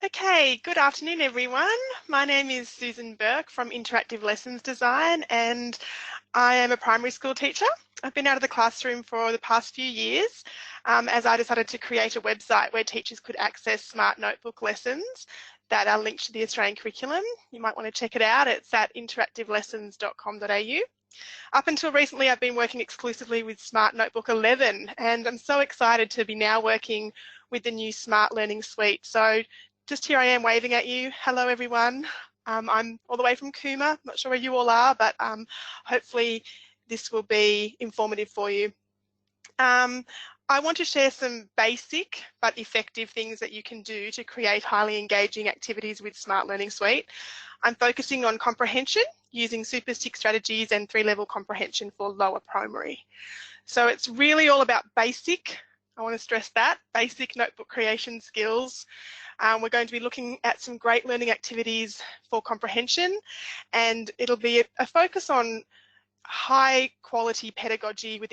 Okay, good afternoon everyone. My name is Susan Burke from Interactive Lessons Design and I am a primary school teacher. I've been out of the classroom for the past few years as I decided to create a website where teachers could access smart notebook lessons that are linked to the Australian curriculum. You might want to check it out. It's at interactivelessons.com.au. Up until recently, I've been working exclusively with Smart Notebook 11, and I'm so excited to be now working with the new Smart Learning Suite. So just here I am waving at you. Hello, everyone. I'm all the way from Cooma. Not sure where you all are, but hopefully this will be informative for you. I want to share some basic but effective things that you can do to create highly engaging activities with Smart Learning Suite. I'm focusing on comprehension using Super 6 strategies and 3-level comprehension for lower primary. So it's really all about basic, I want to stress that, basic notebook creation skills. We're going to be looking at some great learning activities for comprehension, and it'll be a focus on high quality pedagogy with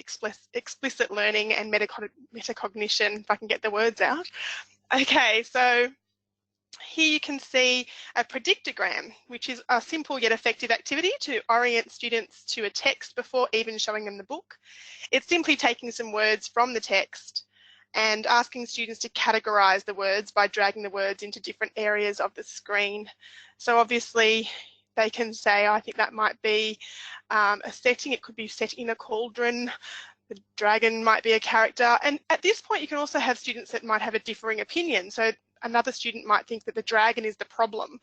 explicit learning and metacognition, if I can get the words out. Okay, so here you can see a predictogram, which is a simple yet effective activity to orient students to a text before even showing them the book. It's simply taking some words from the text and asking students to categorise the words by dragging the words into different areas of the screen. So obviously they can say, I think that might be a setting, it could be set in a cauldron, the dragon might be a character, and at this point you can also have students that might have a differing opinion. So another student might think that the dragon is the problem.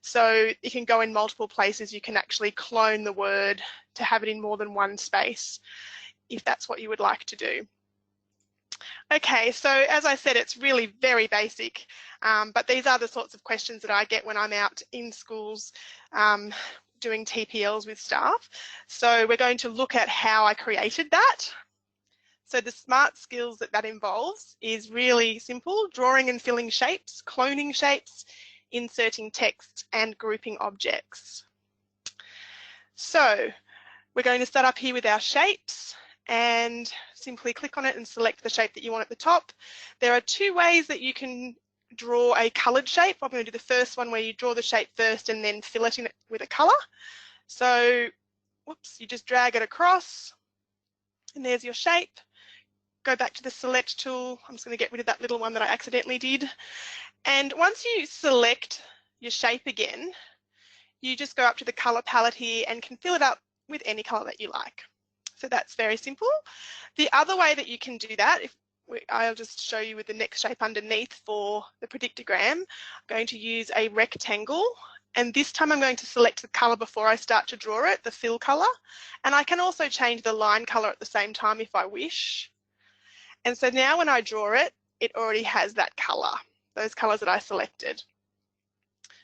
So it can go in multiple places. You can actually clone the word to have it in more than one space, if that's what you would like to do. Okay, so as I said, it's really very basic, but these are the sorts of questions that I get when I'm out in schools doing TPLs with staff. So we're going to look at how I created that. So the smart skills that involves is really simple: drawing and filling shapes, cloning shapes, inserting text, and grouping objects. So we're going to start up here with our shapes and simply click on it and select the shape that you want at the top. There are two ways that you can draw a coloured shape. I'm going to do the first one where you draw the shape first and then fill it in with a colour. So, whoops, you just drag it across and there's your shape. Go back to the select tool. I'm just going to get rid of that little one that I accidentally did. And once you select your shape again, you just go up to the colour palette here and can fill it up with any colour that you like. So that's very simple. The other way that you can do that, I'll just show you with the next shape underneath for the predictogram. I'm going to use a rectangle, and this time I'm going to select the colour before I start to draw it, the fill colour, and I can also change the line colour at the same time if I wish. And so now when I draw it, it already has that colour, those colours that I selected.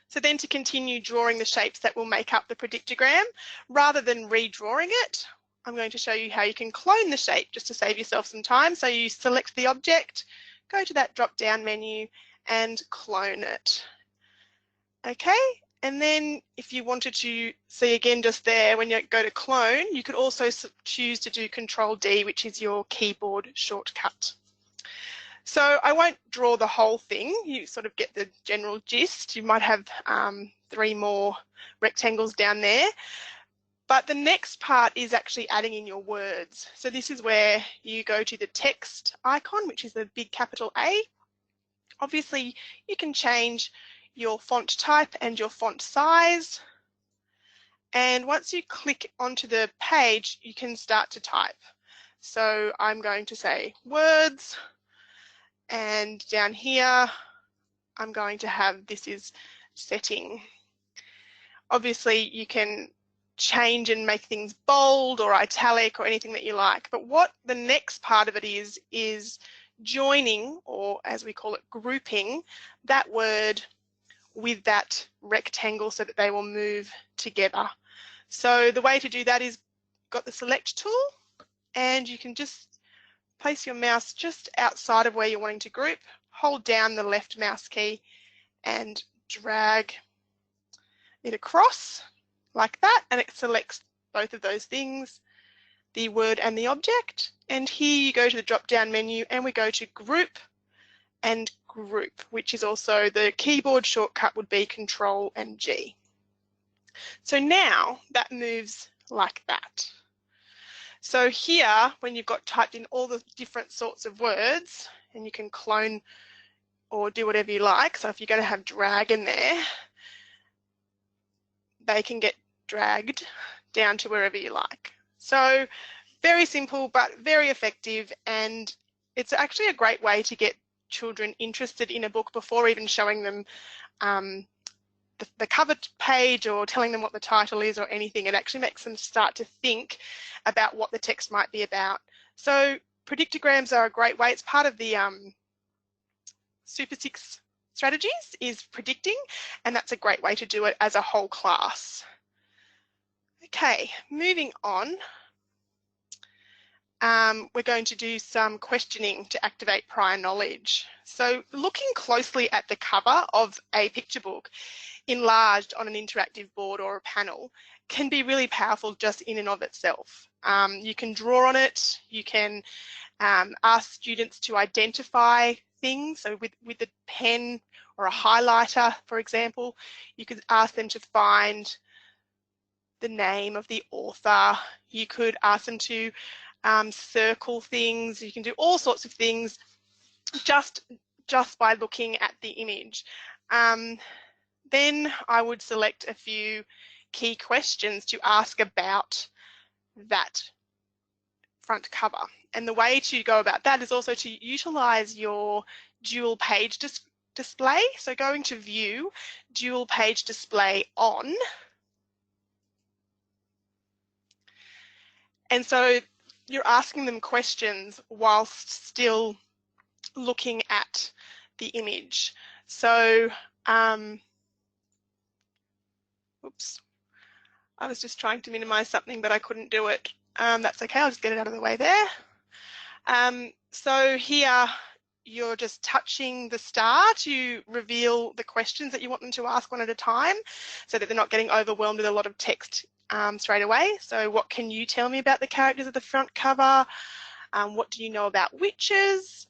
So then to continue drawing the shapes that will make up the predictogram, rather than redrawing it, I'm going to show you how you can clone the shape just to save yourself some time. So you select the object, go to that drop-down menu and clone it. Okay, and then if you wanted to see again just there, when you go to clone, you could also choose to do Control-D, which is your keyboard shortcut. So I won't draw the whole thing, you sort of get the general gist. You might have 3 more rectangles down there. But the next part is actually adding in your words. So this is where you go to the text icon, which is the big capital A. Obviously, you can change your font type and your font size. And once you click onto the page, you can start to type. So I'm going to say words, and down here, I'm going to have this is setting. Obviously, you can change and make things bold or italic or anything that you like. But what the next part of it is joining, or as we call it, grouping that word with that rectangle so that they will move together. So the way to do that is got the select tool, and you can just place your mouse just outside of where you're wanting to group, hold down the left mouse key and drag it across like that, and it selects both of those things, the word and the object. And here you go to the drop down menu and we go to group and group, which is also the keyboard shortcut would be Control and G. So now that moves like that. So here, when you've got typed in all the different sorts of words, and you can clone or do whatever you like. So if you're going to have drag in there, they can get dragged down to wherever you like. So very simple, but very effective. And it's actually a great way to get children interested in a book before even showing them the cover page or telling them what the title is or anything. It actually makes them start to think about what the text might be about. So predictograms are a great way. It's part of the Super 6 strategies is predicting, and that's a great way to do it as a whole class. Okay, moving on. We're going to do some questioning to activate prior knowledge. So looking closely at the cover of a picture book enlarged on an interactive board or a panel can be really powerful just in and of itself. You can draw on it, you can ask students to identify things. So with a pen or a highlighter, for example, you could ask them to find the name of the author. You could ask them to circle things. You can do all sorts of things just by looking at the image. Then I would select a few key questions to ask about that front cover. And the way to go about that is also to utilize your dual page display. So going to View, Dual Page Display On. And so you're asking them questions whilst still looking at the image. So, oops, I was just trying to minimize something, but I couldn't do it. That's okay, I'll just get it out of the way there. So here you're just touching the star to reveal the questions that you want them to ask one at a time so that they're not getting overwhelmed with a lot of text straight away. So what can you tell me about the characters of the front cover? What do you know about witches?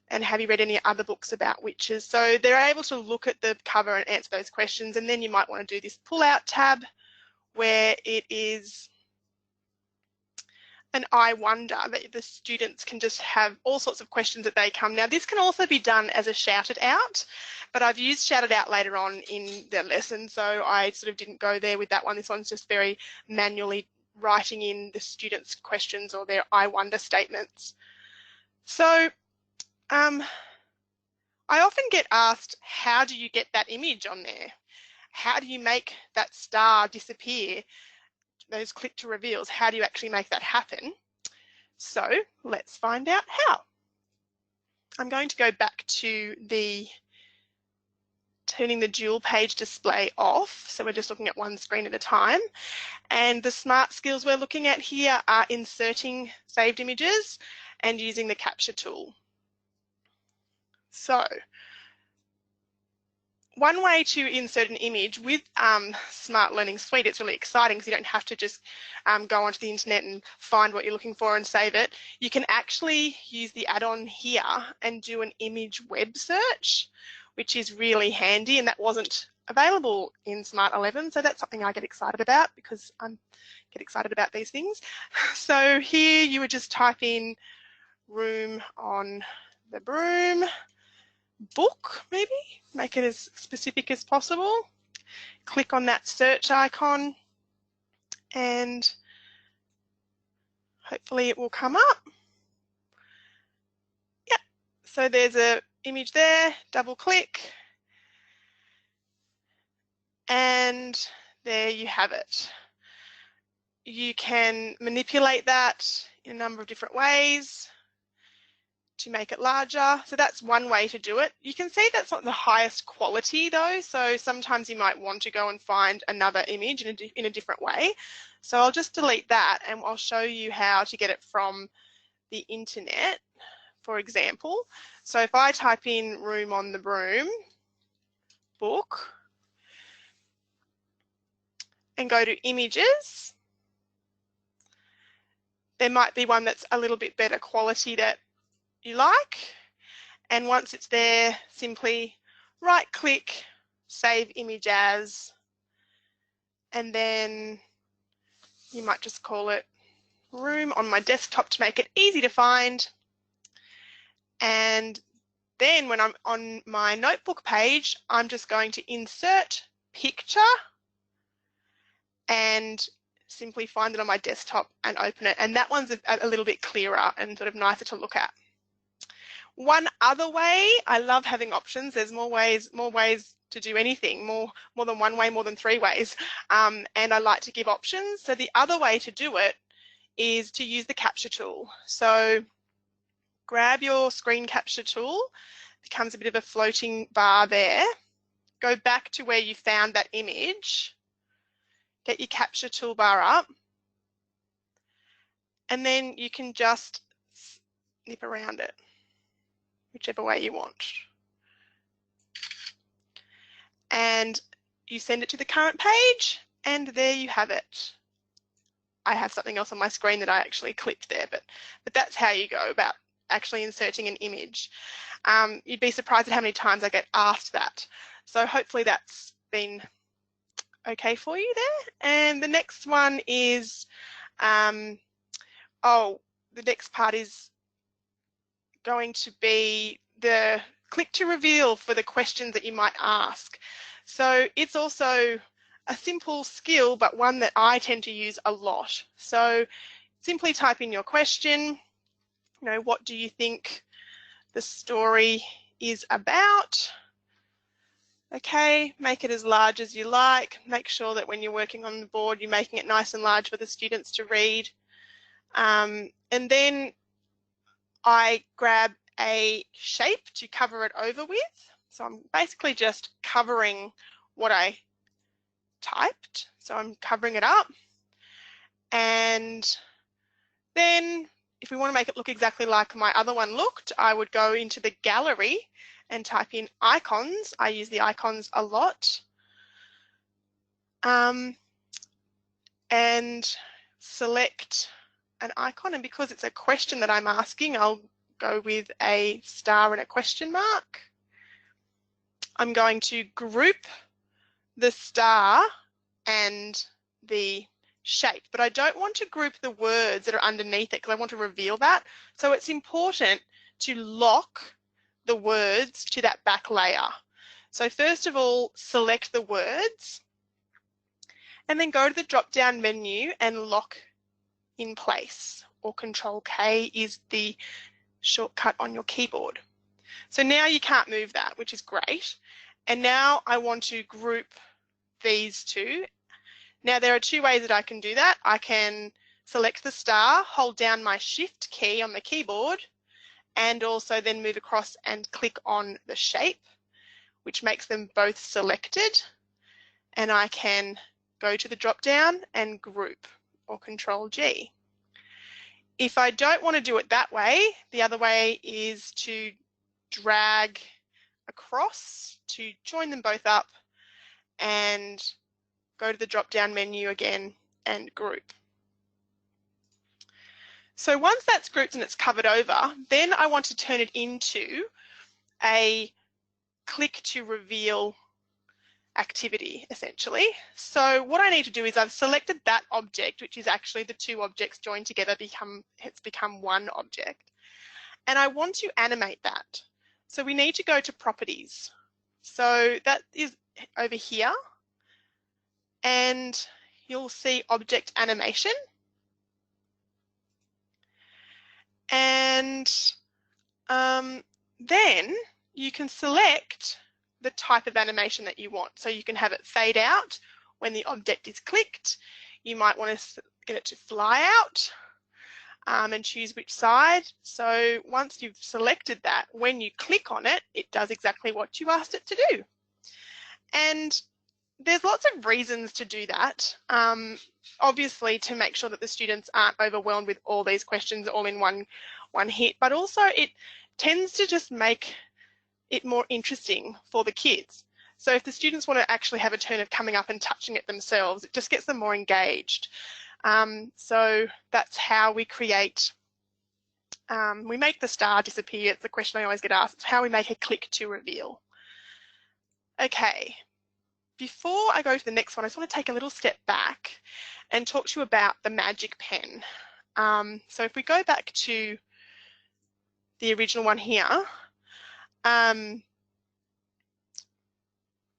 And have you read any other books about witches? So they're able to look at the cover and answer those questions. And then you might want to do this pull-out tab where it is an I wonder, that the students can just have all sorts of questions that they come. Now this can also be done as a shout it out, but I've used shout it out later on in the lesson, so I sort of didn't go there with that one. This one's just very manually writing in the students' questions or their I wonder statements. So I often get asked, how do you get that image on there? How do you make that star disappear? Those click to reveals, how do you actually make that happen? So let's find out how. I'm going to go back to the turning the dual page display off. So we're just looking at one screen at a time. And the smart skills we're looking at here are inserting saved images and using the capture tool. So one way to insert an image with Smart Learning Suite, it's really exciting because you don't have to just go onto the internet and find what you're looking for and save it. You can actually use the add-on here and do an image web search, which is really handy, and that wasn't available in Smart 11, so that's something I get excited about because I get excited about these things. So here you would just type in Room on the Broom, book, maybe make it as specific as possible. Click on that search icon and hopefully it will come up. Yeah, so there's an image there, double click and there you have it. You can manipulate that in a number of different ways to make it larger. So that's one way to do it. You can see that's not the highest quality though, so sometimes you might want to go and find another image in a different way. So I'll just delete that and I'll show you how to get it from the internet, for example. So if I type in Room on the Broom, book, and go to images, there might be one that's a little bit better quality that you like, And once it's there, simply right click, save image as, and then you might just call it room on my desktop to make it easy to find. And then when I'm on my notebook page, I'm just going to insert picture and simply find it on my desktop and open it. And that one's a little bit clearer and sort of nicer to look at. One other way, I love having options. There's more ways to do anything, more than one way, more than 3 ways. And I like to give options. So the other way to do it is to use the capture tool. So grab your screen capture tool, becomes a bit of a floating bar there. Go back to where you found that image, get your capture toolbar up, and then you can just snip around it, whichever way you want. And you send it to the current page, and there you have it. I have something else on my screen that I actually clipped there, but that's how you go about actually inserting an image. You'd be surprised at how many times I get asked that. So hopefully that's been okay for you there. And the next one is, the next part is going to be the click to reveal for the questions that you might ask. So it's also a simple skill, but one that I tend to use a lot. So simply type in your question, what do you think the story is about? Okay, make it as large as you like. Make sure that when you're working on the board, you're making it nice and large for the students to read. And then I grab a shape to cover it over with. So I'm basically just covering what I typed. So I'm covering it up. And then if we want to make it look exactly like my other one looked, I would go into the gallery and type in icons. I use the icons a lot. And select an icon. And because it's a question that I'm asking, I'll go with a star and a question mark. I'm going to group the star and the shape, but I don't want to group the words that are underneath it because I want to reveal that. So it's important to lock the words to that back layer. So first of all, select the words and then go to the drop-down menu and lock in place, or Control K is the shortcut on your keyboard. So now you can't move that, which is great. And now I want to group these two. Now there are 2 ways that I can do that. I can select the star, hold down my Shift key on the keyboard, and also then move across and click on the shape, which makes them both selected. And I can go to the drop down and group, or Control G. If I don't want to do it that way, the other way is to drag across to join them both up and go to the drop-down menu again and group. So once that's grouped and it's covered over, then I want to turn it into a click to reveal activity, essentially. So what I need to do is I've selected that object, which is actually the 2 objects joined together, it's become one object. And I want to animate that. So we need to go to properties. So that is over here. And you'll see object animation. And then you can select the type of animation that you want. So you can have it fade out when the object is clicked. You might want to get it to fly out and choose which side. So once you've selected that, when you click on it, it does exactly what you asked it to do. And there's lots of reasons to do that. Obviously to make sure that the students aren't overwhelmed with all these questions all in one hit, but also it tends to just make it more interesting for the kids. So if the students want to actually have a turn of coming up and touching it themselves, it just gets them more engaged. So that's how we create We make the star disappear. It's the question I always get asked. It's how we make a click to reveal. Okay, before I go to the next one, I just want to take a little step back and talk to you about the magic pen. So if we go back to the original one here,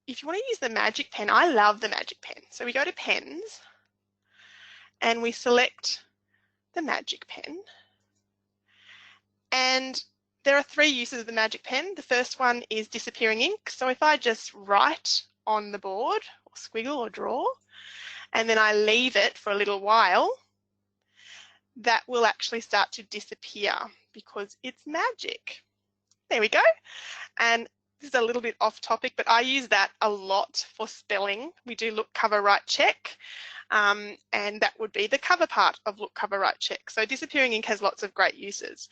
if you want to use the magic pen, I love the magic pen. So we go to pens and we select the magic pen. And there are 3 uses of the magic pen. The first one is disappearing ink. So if I just write on the board, or squiggle or draw, and then I leave it for a little while, that will actually start to disappear because it's magic. There we go. And this is a little bit off topic, but I use that a lot for spelling. We do look, cover, write, check. And that would be the cover part of look, cover, write, check. So disappearing ink has lots of great uses.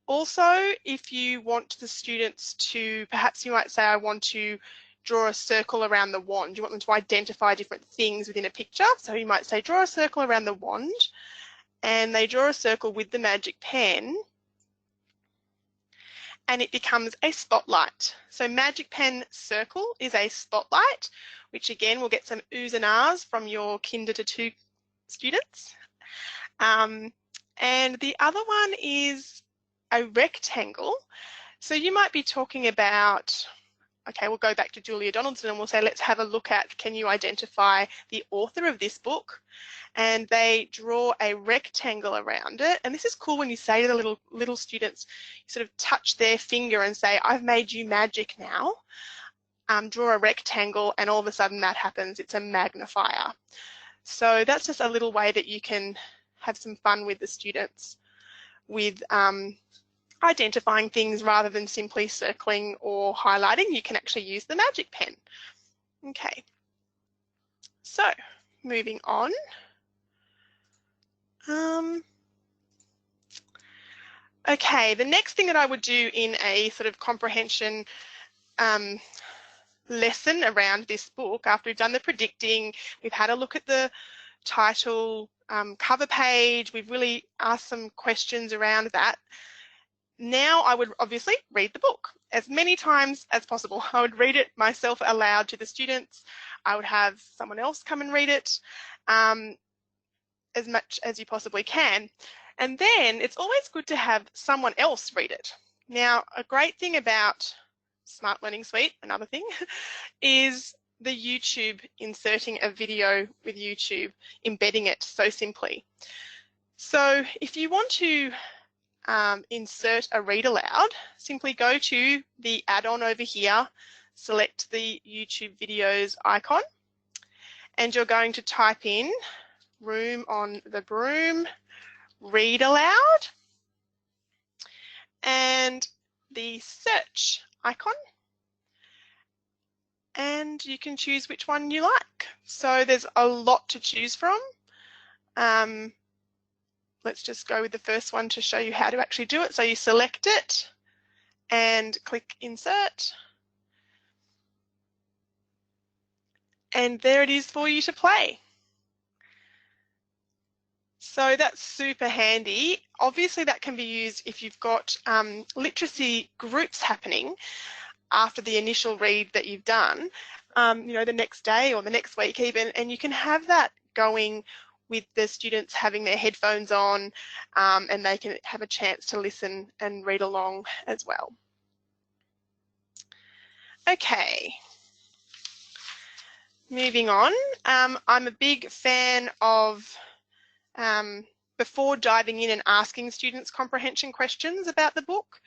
Also, if you want the students to, perhaps you might say, I want to draw a circle around the wand. You want them to identify different things within a picture. So you might say, draw a circle around the wand, and they draw a circle with the magic pen, and it becomes a spotlight. So magic pen circle is a spotlight, which again will get some oohs and ahs from your kinder to 2 students. And the other one is a rectangle. So you might be talking about, okay, we'll go back to Julia Donaldson and we'll say, let's have a look at, can you identify the author of this book? And they draw a rectangle around it. And this is cool when you say to the little students, you sort of touch their finger and say, I've made you magic now. Draw a rectangle, and all of a sudden that happens. It's a magnifier. So that's just a little way that you can have some fun with the students with identifying things rather than simply circling or highlighting. You can actually use the magic pen. Okay, so moving on. Okay, the next thing that I would do in a sort of comprehension lesson around this book, after we've done the predicting, we've had a look at the title, cover page, we've really asked some questions around that. Now I would obviously read the book as many times as possible. I would read it myself aloud to the students. I would have someone else come and read it as much as you possibly can. And then it's always good to have someone else read it. Now, a great thing about Smart Learning Suite, another thing, is the YouTube, inserting a video with YouTube, embedding it so simply. So if you want to insert a read aloud, simply go to the add-on over here, select the YouTube videos icon, and you're going to type in Room on the Broom, read aloud, and the search icon, and you can choose which one you like. So there's a lot to choose from. Let's just go with the first one to show you how to actually do it. So you select it and click insert. And there it is for you to play. So that's super handy. Obviously that can be used if you've got literacy groups happening after the initial read that you've done, you know, the next day or the next week even, and you can have that going with the students having their headphones on, and they can have a chance to listen and read along as well. Okay, moving on. I'm a big fan of, before diving in and asking students comprehension questions about the book,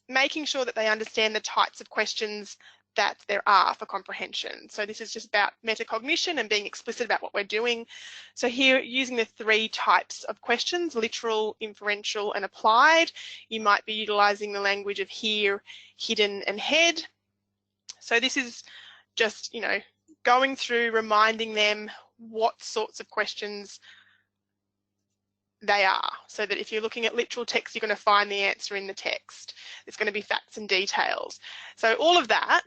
making sure that they understand the types of questions that there are for comprehension. So this is just about metacognition and being explicit about what we're doing. So here, using the 3 types of questions, literal, inferential, and applied, you might be utilising the language of hear, hidden, and head. So this is just, you know, going through, reminding them what sorts of questions they are, so that if you're looking at literal text, you're going to find the answer in the text. It's going to be facts and details. So all of that,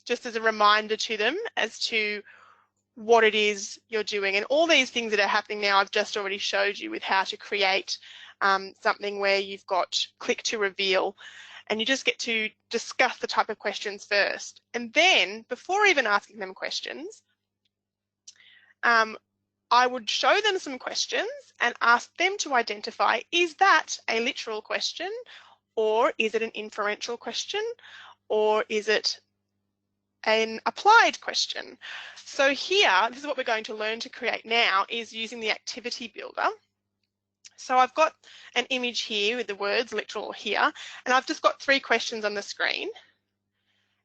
just as a reminder to them as to what it is you're doing. And all these things that are happening now, I've just already showed you with how to create something where you've got click to reveal, and you just get to discuss the type of questions first. And then, before even asking them questions, I would show them some questions and ask them to identify, is that a literal question, or is it an inferential question, or is it an applied question? So here, this is what we're going to learn to create now, is using the activity builder. So I've got an image here with the words literal here, and I've just got 3 questions on the screen.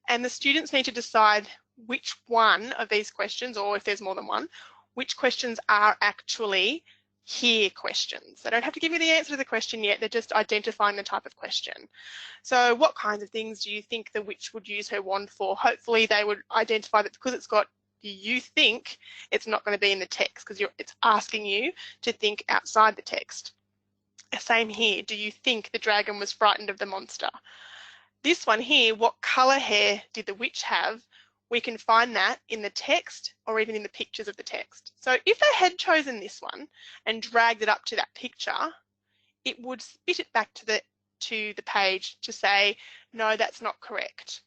And the students need to decide which one of these questions, or if there's more than one, which questions are actually here questions. They don't have to give you the answer to the question yet, they're just identifying the type of question. So what kinds of things do you think the witch would use her wand for? Hopefully they would identify that because it's got you think, it's not going to be in the text, because it's asking you to think outside the text. Same here, do you think the dragon was frightened of the monster? This one here, what colour hair did the witch have? We can find that in the text or even in the pictures of the text. So if they had chosen this one and dragged it up to that picture, it would spit it back to the page to say, no, that's not correct.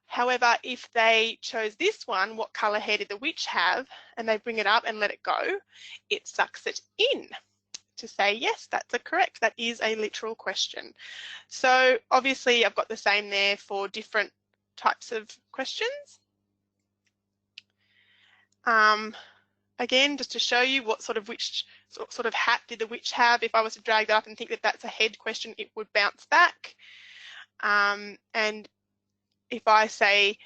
However, if they chose this one, what colour hair did the witch have, and they bring it up and let it go, it sucks it in to say, yes, that's correct. That is a literal question. So obviously I've got the same there for different types of questions. Again, just to show you what sort of hat did the witch have. If I was to drag that up and think that that's a head question, it would bounce back. And if I say,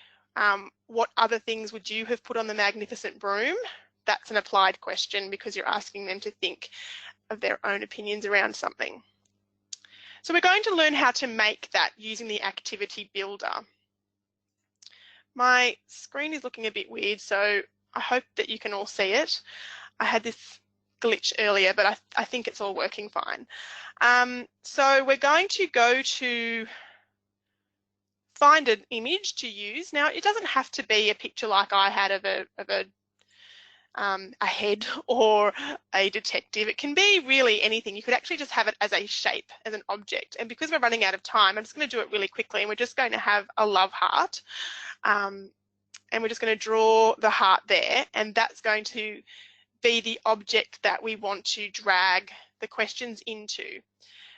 what other things would you have put on the magnificent broom? That's an applied question because you're asking them to think of their own opinions around something. So we're going to learn how to make that using the activity builder. My screen is looking a bit weird, so I hope that you can all see it. I had this glitch earlier, but I think it's all working fine. So we're going to go to find an image to use. Now, it doesn't have to be a picture like I had of a head or a detective. It can be really anything. You could actually just have it as a shape, as an object. And because we're running out of time, I'm just going to do it really quickly, and we're just going to have a love heart. And we're just going to draw the heart there, and that's going to be the object that we want to drag the questions into.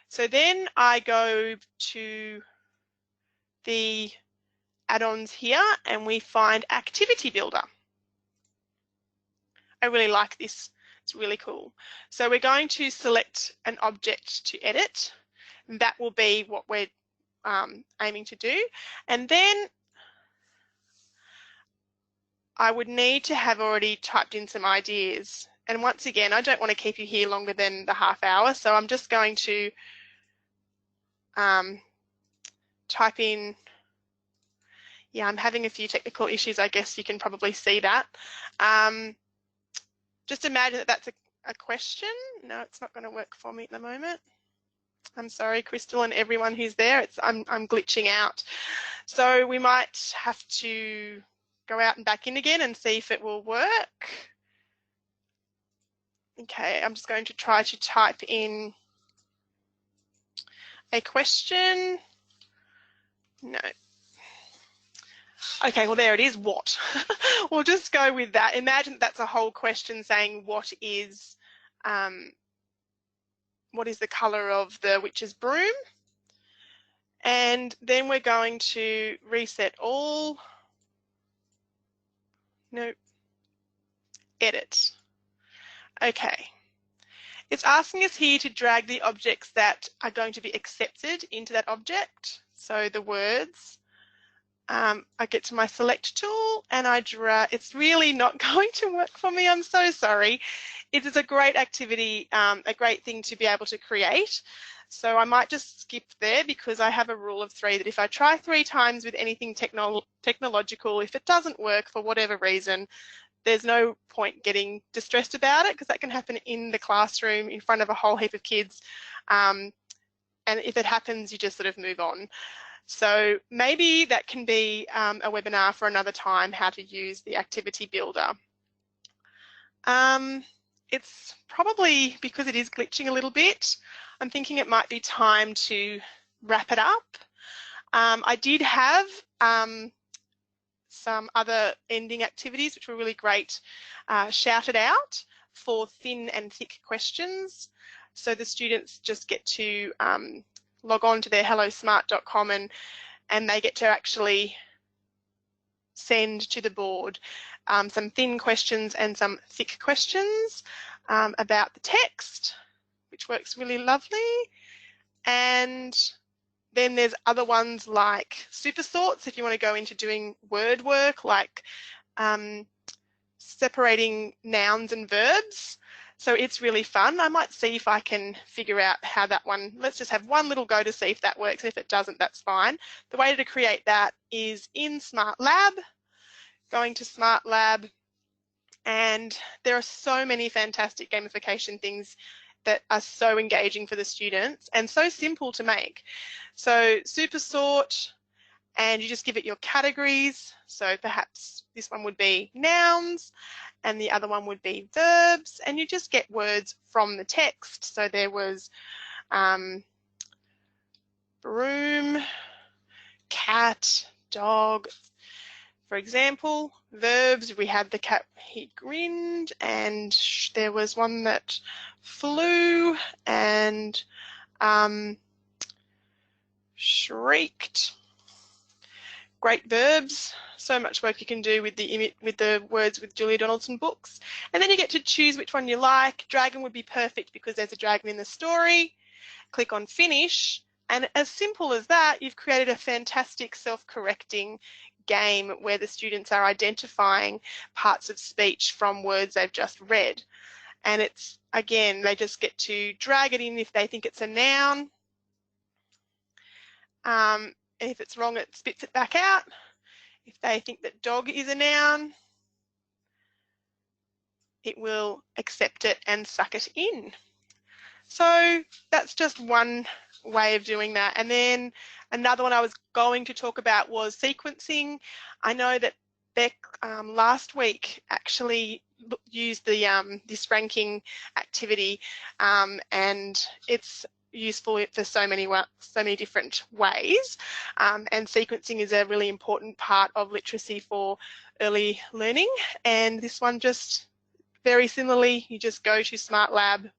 So then I go to the add-ons here and we find Activity Builder. I really like this, it's really cool. So we're going to select an object to edit, and that will be what we're aiming to do. And then I would need to have already typed in some ideas. And once again, I don't want to keep you here longer than the half hour, so I'm just going to type in, yeah, I'm having a few technical issues, I guess you can probably see that. Just imagine that that's a question. No, it's not going to work for me at the moment. I'm sorry, Crystal and everyone who's there, I'm glitching out. So we might have to go out and back in again and see if it will work. Okay, I'm just going to try to type in a question. No. Okay, well there it is, what? We'll just go with that. Imagine that's a whole question saying what is the colour of the witch's broom? And then we're going to reset all. No. Edit. Okay. It's asking us here to drag the objects that are going to be accepted into that object. So the words. I get to my select tool and I drag. It's really not going to work for me. I'm so sorry. It is a great activity, a great thing to be able to create. So I might just skip there because I have a rule of 3 that if I try 3 times with anything technological, if it doesn't work for whatever reason, there's no point getting distressed about it because that can happen in the classroom in front of a whole heap of kids. And if it happens, you just sort of move on. So maybe that can be a webinar for another time, how to use the activity builder. It's probably because it is glitching a little bit. I'm thinking it might be time to wrap it up. I did have some other ending activities which were really great, shouted out for thin and thick questions. So the students just get to log on to their hellosmart.com and they get to actually send to the board some thin questions and some thick questions about the text, which works really lovely. And then there's other ones like super sorts if you want to go into doing word work, like separating nouns and verbs. So it's really fun. I might see if I can figure out how that one, let's just have one little go to see if that works. If it doesn't, that's fine. The way to create that is in Smart Lab, going to Smart Lab, and there are so many fantastic gamification things that are so engaging for the students and so simple to make. So super sort, and you just give it your categories. So perhaps this one would be nouns and the other one would be verbs, and you just get words from the text. So there was broom, cat, dog. For example, verbs, we had the cat, he grinned, and there was one that flew and shrieked. Great verbs, so much work you can do with the words with Julia Donaldson books. And then you get to choose which one you like. Dragon would be perfect because there's a dragon in the story. Click on finish, and as simple as that, you've created a fantastic self-correcting game where the students are identifying parts of speech from words they've just read. And it's, again, they just get to drag it in if they think it's a noun. And if it's wrong, it spits it back out. If they think that dog is a noun, it will accept it and suck it in. So that's just one way of doing that. And then another one I was going to talk about was sequencing. I know that Beck last week actually used the this ranking activity, and it's useful for so many different ways. And sequencing is a really important part of literacy for early learning. And this one just very similarly, you just go to Smart Lab,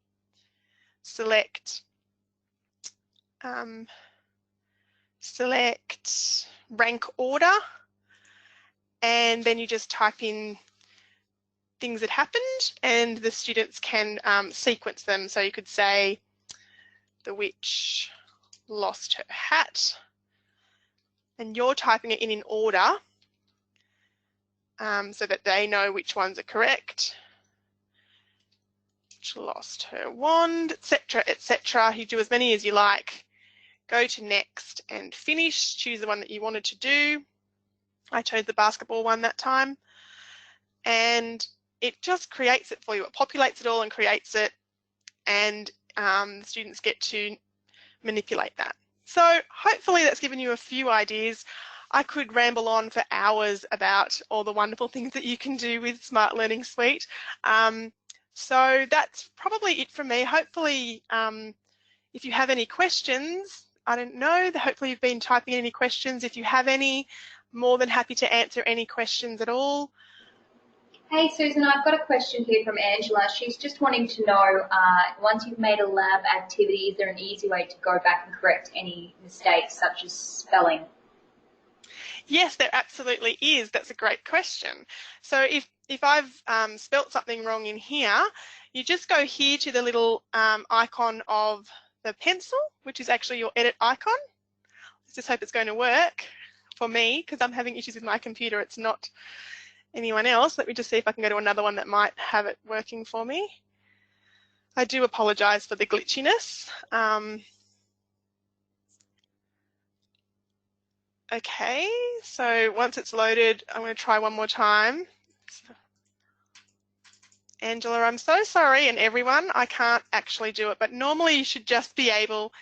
select rank order, and then you just type in things that happened and the students can sequence them. So you could say the witch lost her hat, and you're typing it in order so that they know which ones are correct. Lost her wand, etc., etc. You do as many as you like. Go to next and finish. Choose the one that you wanted to do. I chose the basketball one that time, and it just creates it for you. It populates it all and creates it, and the students get to manipulate that. So hopefully that's given you a few ideas. I could ramble on for hours about all the wonderful things that you can do with Smart Learning Suite. So that's probably it from me. Hopefully, if you have any questions, I don't know, hopefully you've been typing in any questions. If you have any, more than happy to answer any questions at all. Hey Susan, I've got a question here from Angela. She's just wanting to know, once you've made a lab activity, is there an easy way to go back and correct any mistakes such as spelling? Yes, there absolutely is. That's a great question. So if I've spelt something wrong in here, you just go here to the little icon of the pencil, which is actually your edit icon. Let's just hope it's going to work for me because I'm having issues with my computer. It's not anyone else. Let me just see if I can go to another one that might have it working for me. I do apologise for the glitchiness. Okay, so once it's loaded, I'm going to try one more time. Angela, I'm so sorry, and everyone, I can't actually do it, but normally you should just be able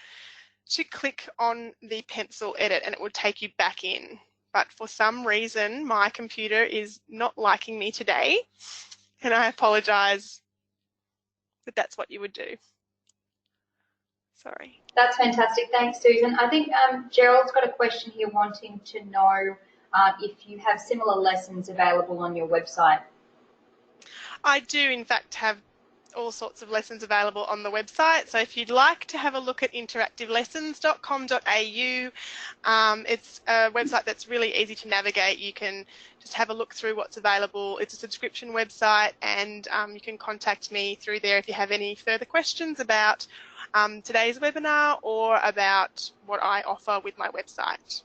to click on the pencil edit and it will take you back in. But for some reason, my computer is not liking me today, and I apologise, but that's what you would do. Sorry. That's fantastic. Thanks, Susan. I think Gerald's got a question here wanting to know if you have similar lessons available on your website. I do, in fact, have all sorts of lessons available on the website. So if you'd like to have a look at interactivelessons.com.au, it's a website that's really easy to navigate. You can just have a look through what's available. It's a subscription website, and you can contact me through there if you have any further questions about today's webinar or about what I offer with my website.